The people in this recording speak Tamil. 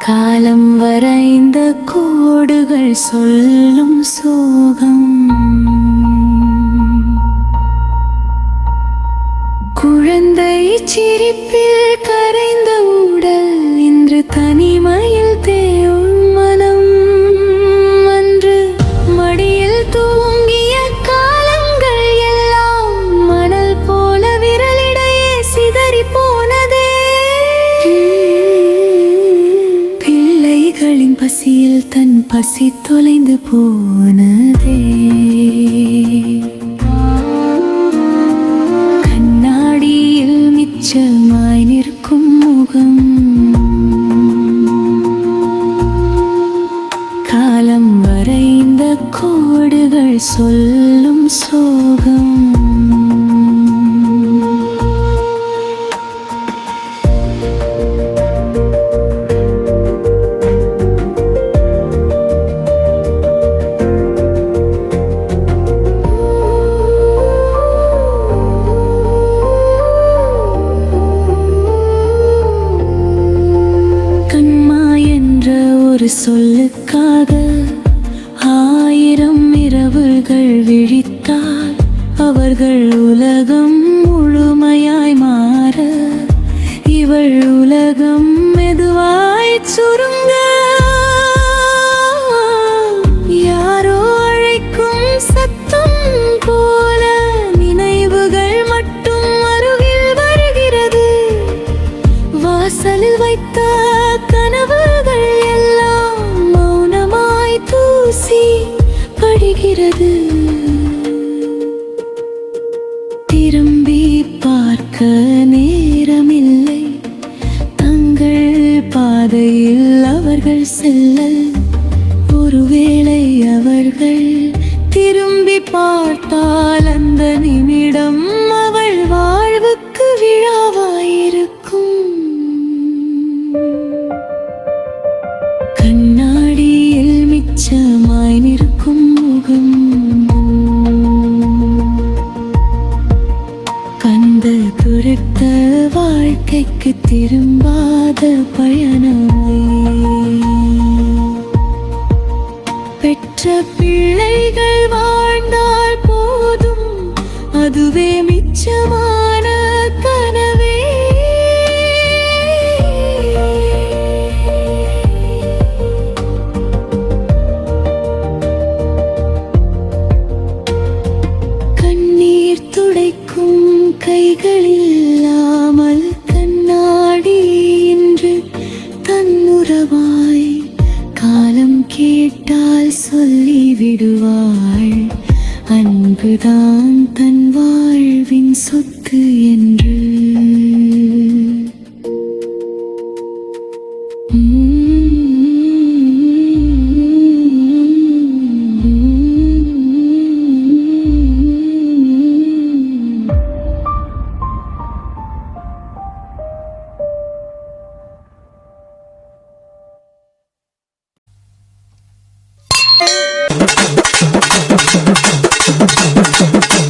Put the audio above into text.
காலம் வரைந்த கோடுகள் சொல்லும் சோகம். குழந்தை சிரிப்பில் கரைந்த உடல் இன்று தனிமையில் தேயும் மனம். அன்று மடியில் தூங்கிய காலங்கள் எல்லாம் மணல் போல விரலிடையே சிதறி போனதே. பிள்ளைகளின் பசியில் தன் பசி தொலைந்து போனதே. மிச்சமாய் நிற்கும் முகம். காலம் வரைந்த கோடுகள் சொல்லும் சோகம். ஒரு சொல்லுக்காக 1000 இரவுகள் விழித்தால் அவர்கள் உலகம் முழுமையாய் மாற இவள் உலகம் மெதுவாய் சுருங்க. யாரோ அழைக்கும் சத்தம் போல நினைவுகள் மட்டும் அருகில் வருகிறது. வாசலில் வைத்த கனவுகள் எல்லாம் மௌனமாய் தூசி படுகிறது. திரும்பி பார்க்க நேரமில்லை. தங்கள் பாதையில் அவர்கள் செல்ல. ஒருவேளை அவர்கள் திரும்பி பார்த்தால் அந்த நிமிடம் அவள் வாழ்வுக்கு விழாவாயிருக்கும். கண்ணாடியில் மிச்சமாய் நிற்கும் முகம். கந்த துரத்த வாழ்க்கைக்கு திரும்பாத பயணமே. பெற்ற பிள்ளைகள் வாழ்ந்தால் போதும், அதுவே மிச்சமான கனவே. துடைக்கும் கைகளில்லாமல் கண்ணாடி இன்று தன்னுறவாய் காலம் கேட்டால் சொல்லிவிடுவாள். அன்புதான் தன் வாழ்வின் சொத்து என்று. Thank you.